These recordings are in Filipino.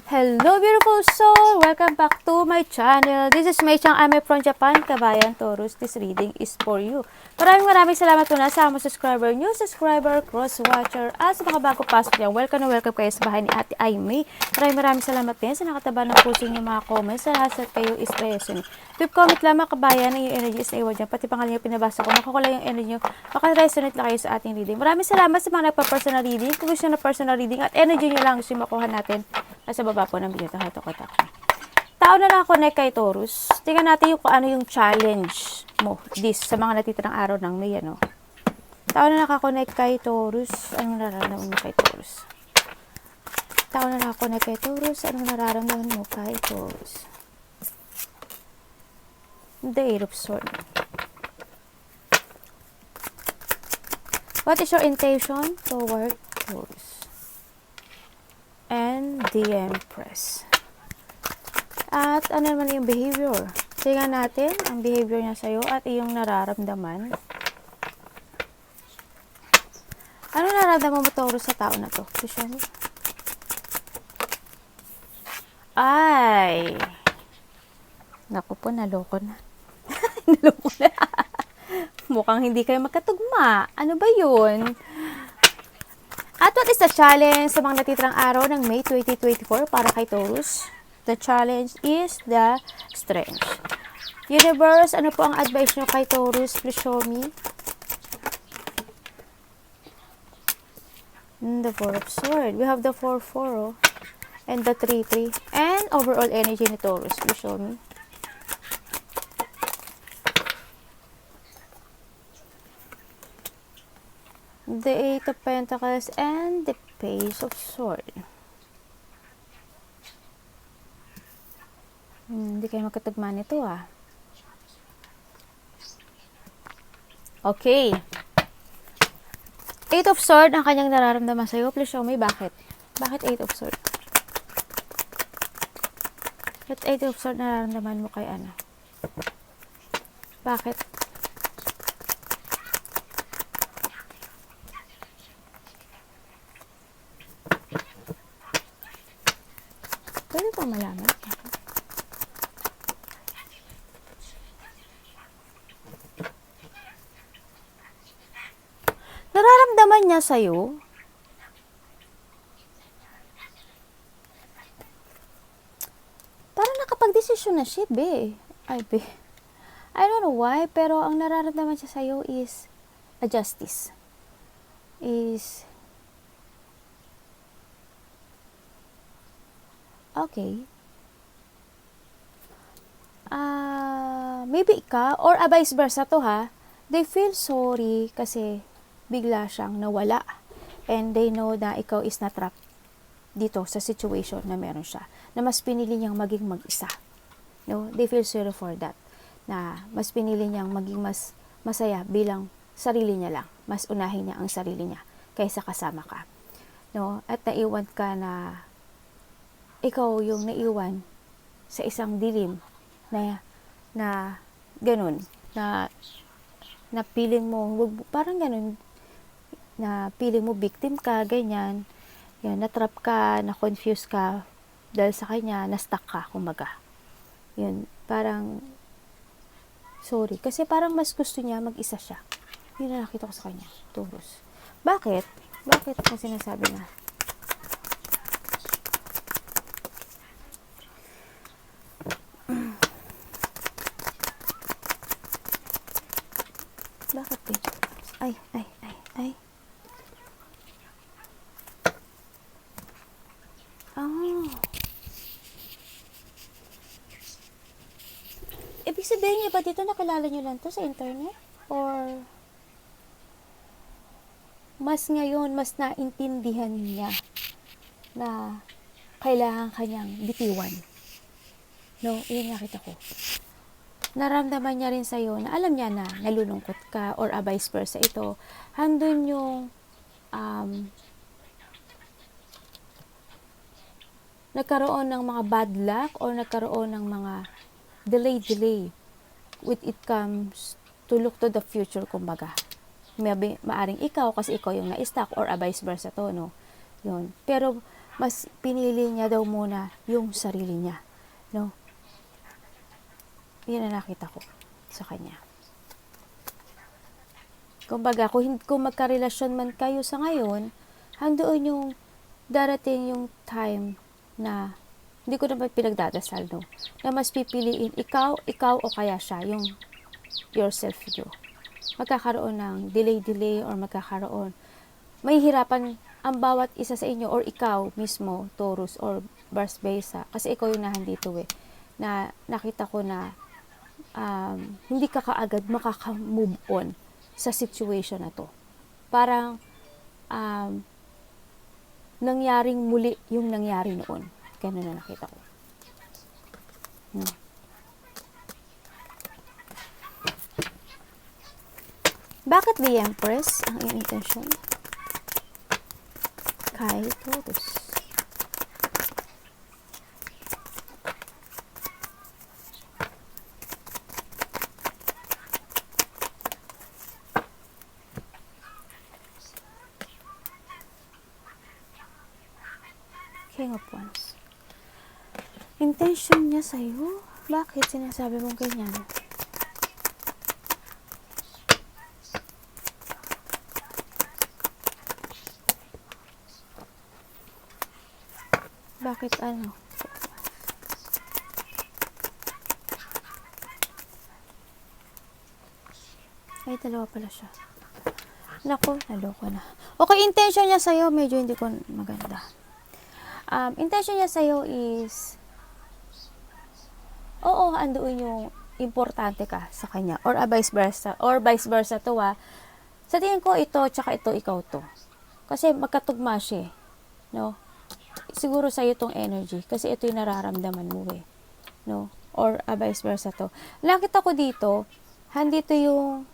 Hello beautiful soul! Welcome back to my channel. This is Mei Chang. I'm from Japan, Kabayan, Taurus. This reading is for you. Maraming salamat po na sa mga subscriber, new subscriber, cross-watcher, at sa mga bago pasok niya. Welcome na welcome kayo sa bahay ni Ate Aimee. Maraming salamat din sa nakataba ng puso niyo mga comments. Sa lahat kayo is present. Tip comment lamang kabayan na yung energy is naiwan dyan. Pati pangalan niyo pinabasa ko. Makakula yung energy niyo. Maka-resonate lang kayo sa ating reading. Maraming salamat sa mga nagpa-personal reading. Kung gusto na personal reading at energy niyo lang gusto makuha natin. Nasa baba po ng video. Tao na nakakonect kay Taurus. Tingnan natin yung kung ano yung challenge mo sa mga natitirang araw ng May. Ano? Tao na nakakonect kay Taurus. Anong nararamdaman mo kay Taurus? Tao na nakakonect kay Taurus. Anong nararamdaman mo kay Taurus? The Eight of Swords. What is your intention toward Taurus? And the Empress. At ano naman yung behavior? Tingnan natin ang behavior niya sa'yo at iyong nararamdaman. Ano nararamdaman mo, Taurus, sa tao na to? Christian? Ay! Naku po, naloko na. Naloko na. Mukhang hindi kayo magkatugma. Ano ba yun? At what is the challenge sa mga natitirang araw ng May 2024 para kay Taurus? The challenge is the strength. Universe, ano po ang advice nyo kay Taurus? Please show me. The Four of Swords. We have the 4-4 and the 3-3. And overall energy ni Taurus. Please show me. The Eight of Pentacles and the Page of Swords. Hindi kayo magkatugma nito ah. Okay. Eight of Swords ang kanyang nararamdaman sa'yo. Please show me bakit. Bakit Eight of Swords? Bakit Eight of Swords nararamdaman mo kay ano? Bakit? Pwede pa malaman. Nararamdaman niya sa'yo parang nakapag-desisyon na siya, be. Ay, be. I don't know why, pero ang nararamdaman siya sa'yo is a justice. Okay. Maybe ikaw, or vice versa to ha, they feel sorry kasi bigla siyang nawala. And they know na ikaw is na-trap dito sa situation na meron siya. Na mas pinili niyang maging mag-isa. No? They feel sorry for that. Na mas pinili niyang maging mas masaya bilang sarili niya lang. Mas unahin niya ang sarili niya kaysa kasama ka. No? At naiwan ka na ikaw yung naiwan sa isang dilim na ganun, na feeling mo, parang ganun, na feeling mo victim ka, ganyan, yan, na-trap ka, na-confuse ka, dahil sa kanya, na-stuck ka, kumbaga. Yun, parang, sorry, kasi parang mas gusto niya mag-isa siya. Yun na nakita ko sa kanya, Taurus. Bakit? Bakit mo sinasabi na? Bakit eh? Ay. Oh. Ibig sabihin niya ba dito nakilala niyo lang to sa internet? Or mas ngayon, mas naintindihan niya na kailangan kanyang bitiwan? No, yun nakita ko. Naramdaman niya rin sa'yo na alam niya na nalulungkot ka or vice versa ito. Handun yung nagkaroon ng mga bad luck or nagkaroon ng mga delay with it comes to look to the future, kumbaga. Maaring ikaw kasi ikaw yung na-stuck or vice versa to, no? Yun. Pero mas pinili niya daw muna yung sarili niya. No? Yan ang nakita ko sa kanya. Kumbaga, kung magkarelasyon man kayo sa ngayon, handoon yung darating yung time na hindi ko naman pinagdadasal, no? Na mas pipiliin ikaw o kaya siya, yung yourself you. Magkakaroon ng delay or magkakaroon, may hirapan ang bawat isa sa inyo or ikaw mismo, Taurus or vice versa. Kasi ikaw yung nahandito na nakita ko na hindi ka kaagad makaka-move on sa situation na to. Parang nangyaring muli yung nangyari noon. Ganun na nakita ko. Bakit the Empress ang iyong intensyon? Kay Taurus. King of Wands. Intention niya sa'yo? Bakit sinasabi mong ganyan? Bakit ano? Ay, dalawa pala siya. Naku, naloko na. Okay, intention niya sa'yo, medyo hindi ko maganda. Intention niya sa'yo is oo, andoon yung importante ka sa kanya or vice versa to sa tingin ko ito tsaka ito ikaw to kasi magkatugma siya no, siguro sa'yo tong energy kasi ito yung nararamdaman mo no, or vice versa to. Nakita ko dito handito yung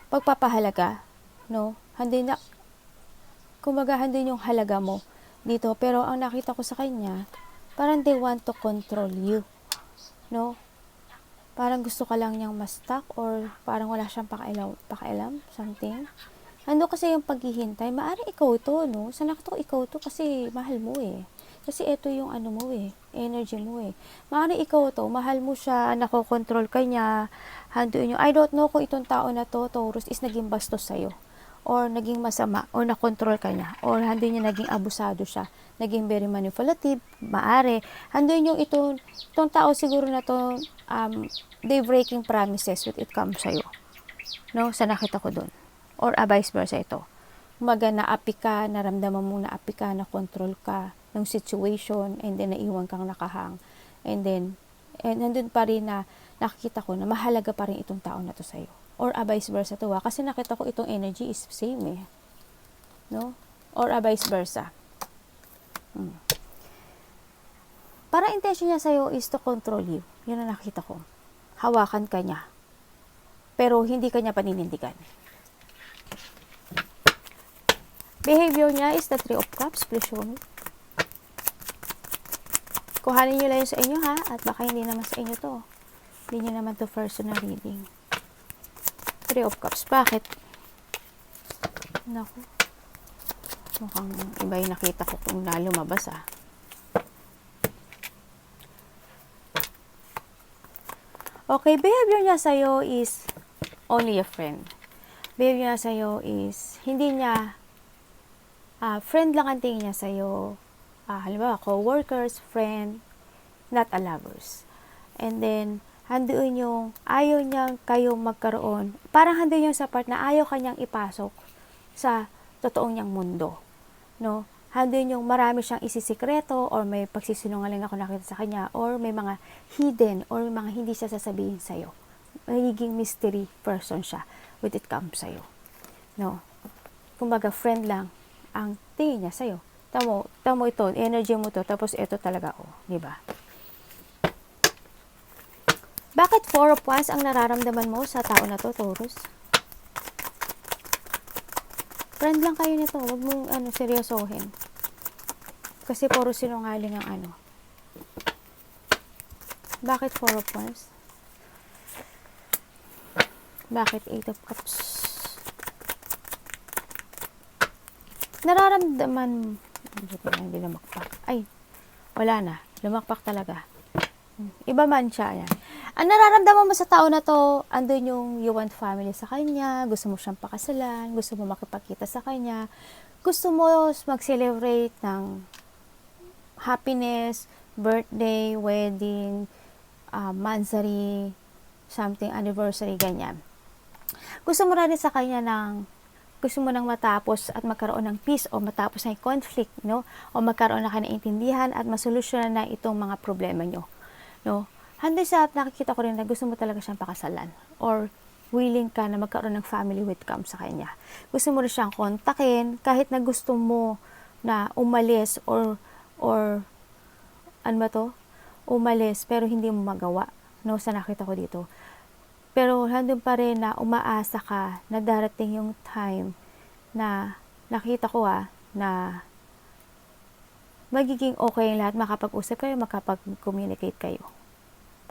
pagpapahalaga no, kumbaga handin yung halaga mo dito, pero ang nakita ko sa kanya, parang they want to control you, no? Parang gusto ka lang niyang ma-stuck or parang wala siyang pakialam, something. Ando kasi yung paghihintay, maari ikaw to, no? Sa nakita ko ikaw to kasi mahal mo Kasi ito yung ano mo energy mo Maari ikaw to, mahal mo siya, nakokontrol ka niya, handun yung, I don't know kung itong tao na to, Taurus, is naging bastos sa'yo or naging masama, or nakontrol ka niya, or handun yung naging abusado siya, naging very manipulative, maari. Handun yung itong tao siguro na to, they breaking promises when it comes sa'yo. No? Sa nakita ko dun. Or vice versa ito. Umaga naapi ka, naramdaman mo naapi ka, na-control ka ng situation, and then naiwan kang nakahang. And nandun pa rin na nakikita ko na mahalaga pa rin itong tao na to sa'yo. Or vice versa to kasi nakita ko itong energy is same no? Or vice versa. Para intention niya sa'yo is to control you. Yun ang nakita ko. Hawakan ka niya. Pero hindi ka niya paninindigan. Behavior niya is the 3 of Cups. Please show me. Kuhanin niyo lang yun sa inyo at baka hindi naman sa inyo to. Hindi niyo naman to personal reading. 3 of Cups. Bakit? Naku. Mukhang iba yung nakita ko kung lumabas Okay, behavior niya sa'yo is only a friend. Behavior niya sa'yo is hindi niya friend lang ang tingin niya sa'yo. Halimbawa, co-workers, friend, not a lovers. And then, handoon yung ayaw niyang kayo magkaroon. Parang handoon yung sa part na ayaw kanyang ipasok sa totoong niyang mundo. No? Handoon yung marami siyang isisikreto or may pagsisinungaling ako nakita sa kanya or may mga hidden or may mga hindi siya sasabihin sa'yo. Magiging mystery person siya when it comes sa'yo. No? Kumbaga, friend lang ang tingin niya sa'yo. Tamo ito, energy mo to, tapos ito talaga diba? Bakit 4 of Wands ang nararamdaman mo sa tao na to, Taurus? Friend lang kayo nito, huwag mong seryosohin. Kasi puro sinungaling ang Bakit 4 of Wands? Bakit 8 of Cups? nararamdaman, hindi lumakpak. Ay, wala na. Lumakpak talaga. Iba man siya. Yan. Ang nararamdaman mo sa tao na to, andun yung you want family sa kanya, gusto mo siyang pakasalan, gusto mo makipagkita sa kanya, gusto mo mag-celebrate ng happiness, birthday, wedding, mansary, something, anniversary, ganyan. Gusto mo rin sa kanya ng gusto mo nang matapos at magkaroon ng peace o matapos na yung conflict, no? O magkaroon na kayo ng intindihan at masolusyonan na itong mga problema nyo, no? Handa sa nakikita ko rin na gusto mo talaga siyang pakasalan or willing ka na magkaroon ng family outcome sa kanya. Gusto mo rin siyang kontakin kahit na gusto mo na umalis or ano ba to? Umalis pero hindi mo magawa, no? Sa nakita ko dito. Pero nandun pa rin na umaasa ka na darating yung time na nakita ko na magiging okay yung lahat, makapag-usap kayo, makapag-communicate kayo.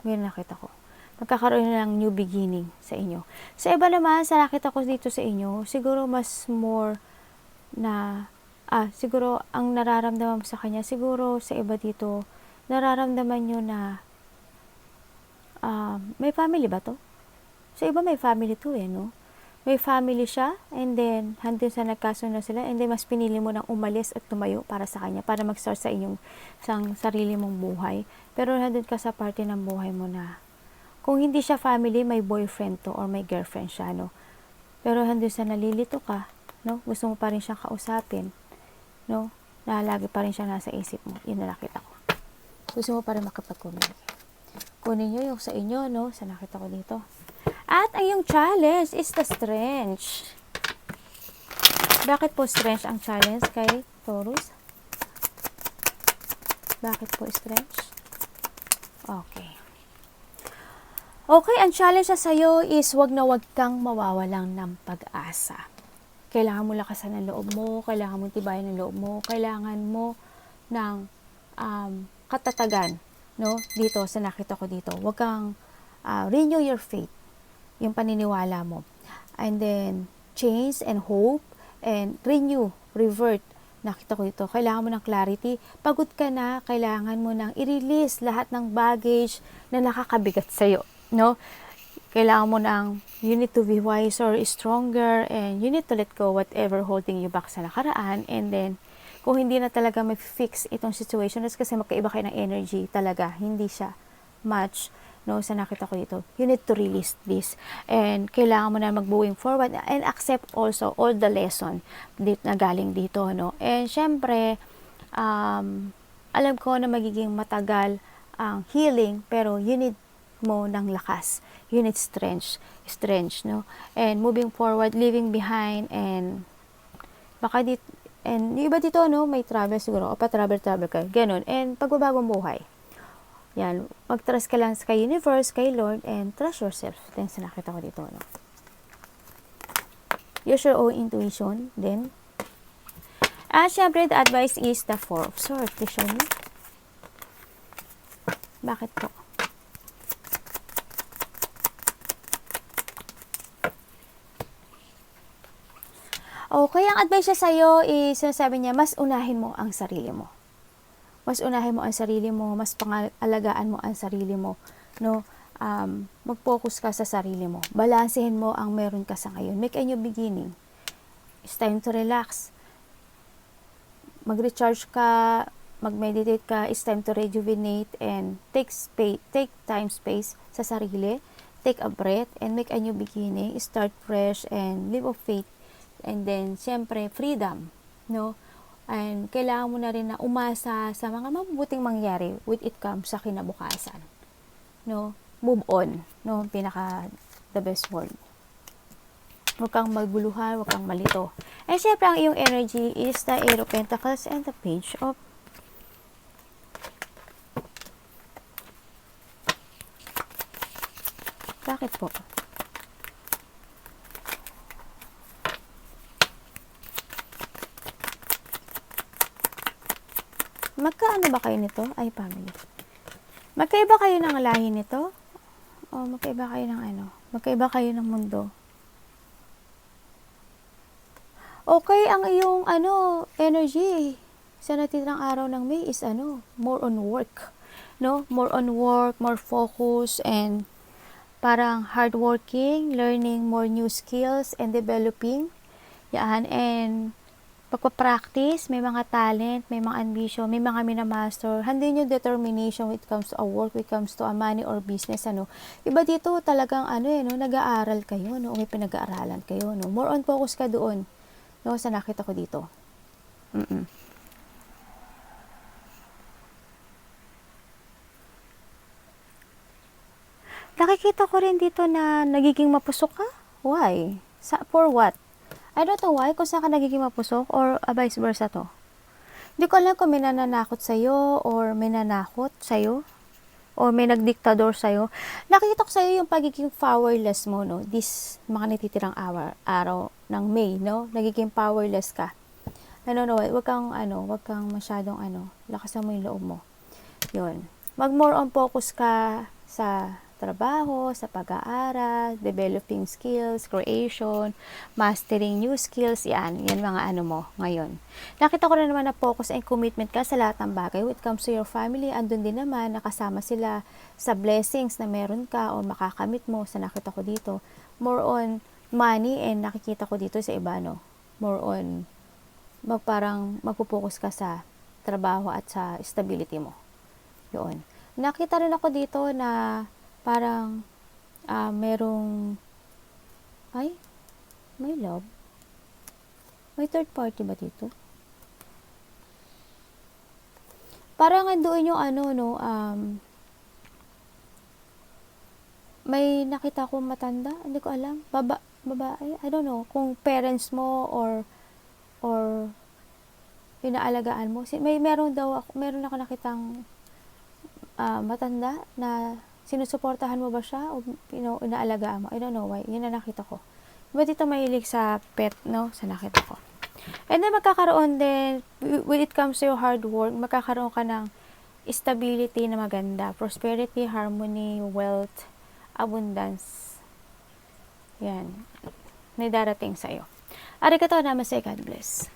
Ngayon nakita ko. Magkakaroon ng new beginning sa inyo. Sa iba naman, sa nakita ko dito sa inyo, siguro mas more na, siguro ang nararamdaman mo sa kanya, siguro sa iba dito, nararamdaman nyo na, may family ba to? Sa iba may family to no? May family siya, and then, hanggang sa nagkasundo sila, and then mas pinili mo nang umalis at tumayo para sa kanya, para mag-start sa inyong sarili mong buhay. Pero nandun ka sa parte ng buhay mo na, kung hindi siya family, may boyfriend to, or may girlfriend siya, no? Pero hanggang sa nalilito ka, no? Gusto mo pa rin siyang kausapin, no? Na lagi pa rin siya nasa isip mo. Yun na nakita ko. Gusto mo pa rin makapag-communicate. Kunin nyo yung sa inyo, no? Sa nakita ko dito. At ang iyong challenge is the strange. Bakit po strange ang challenge kay Taurus? Bakit po strange? Okay. Okay, ang challenge sa sa'yo is wag na wag kang mawawalang ng pag-asa. Kailangan mo lakasan ang loob mo, kailangan mo tibayan ang loob mo, kailangan mo ng katatagan, no? Dito, sa nakita ko dito. Wag kang renew your faith, yung paniniwala mo. And then, change and hope and renew, revert. Nakita ko ito. Kailangan mo ng clarity. Pagod ka na, kailangan mo nang i-release lahat ng baggage na nakakabigat sa'yo. No? Kailangan mo nang, you need to be wiser, stronger, and you need to let go whatever holding you back sa nakaraan. And then, kung hindi na talaga may fix itong situation, that's kasi magkaiba kayo ng energy talaga. Hindi siya match, no, sa nakita ko dito. You need to release this. And kailangan mo na mag-moving forward and accept also all the lesson na galing dito, no. And syempre, alam ko na magiging matagal ang healing, pero you need mo ng lakas. You need strength, no. And moving forward, leaving behind, and baka dito, and yung iba dito, no, may travel siguro, o pa-travel ka, ganun. And pagbabagong buhay. Yan, mag-trust ka lang kay universe, kay Lord, and trust yourself. Then, sa nakita ko dito, no? Use your own intuition, then. At syempre, the advice is the Four of Swords. Please show me. Bakit po? Okay, ang advice niya sa'yo is, sinasabi niya, mas unahin mo ang sarili mo. Mas unahin mo ang sarili mo, mas pangalagaan mo ang sarili mo, no? Mag-focus ka sa sarili mo. Balansehin mo ang meron ka sa ngayon. Make a new beginning. It's time to relax. Mag-recharge ka, mag-meditate ka. It's time to rejuvenate and take time, space sa sarili. Take a breath and make a new beginning. Start fresh and live of faith. And then, siyempre, freedom, no? And kailangan mo na rin na umasa sa mga mabubuting mangyari with it comes sa kinabukasan. No? Move on. No? The best word. Huwag kang magbuluhan, huwag kang malito. And syempre, ang iyong energy is the Eight of Pentacles and the Page of Bakit po? Magkaano ba kayo nito? Ay, family. Magkaiba kayo ng lahi nito? O magkaiba kayo ng ano? Magkaiba kayo ng mundo? Okay, ang iyong energy sa natitirang araw ng May is more on work. No? More on work, more focus, and parang hardworking, learning more new skills, and developing. Yan, and pagpa-practice, may mga talent, may mga ambition, may mga minamaster. Handin yung determination when it comes to a work, when it comes to a money or business, Iba dito talagang nag-aaral kayo, no? May pinag-aaralan kayo, no? More on focus ka doon, no? Sa nakita ko dito. Mm-mm. Nakikita ko rin dito na nagiging mapusok ka. Why? For what? I don't know why, kung saan ka nagiging mapusok or vice versa to. Hindi ko alam kung may nananakot sa'yo or may nanakot sa'yo or may nagdiktador sa'yo. Nakikita ko sa'yo yung pagiging powerless mo, no? This mga natitirang araw ng May, no? Nagiging powerless ka. Wag kang masyadong lakasan mo yung loob mo. Yun. Mag more on focus ka sa trabaho, sa pag-aaral, developing skills, creation, mastering new skills, yan mga mo ngayon. Nakita ko rin naman na focus and commitment ka sa lahat ng bagay. When it comes to your family, andun din naman, nakasama sila sa blessings na meron ka o makakamit mo, sa nakita ko dito. More on money, and nakikita ko dito sa iba, more on, parang magpo-focus ka sa trabaho at sa stability mo. Yun. Nakita rin ako dito na parang merong may love. May third party ba dito? Parang andoon yung may nakita ko matanda, hindi ko alam. Babae, I don't know kung parents mo or inaalagaan mo. Meron ako nakitang matanda na sinusuportahan mo ba siya o inaalagaan mo? I don't know why. Yun na nakita ko. Diba dito mahilig sa pet, no? Sa nakita ko. And then magkakaroon din, when it comes to your hard work, magkakaroon ka ng stability na maganda. Prosperity, harmony, wealth, abundance. Yan. May darating sa'yo. Arigatou namaste, God bless.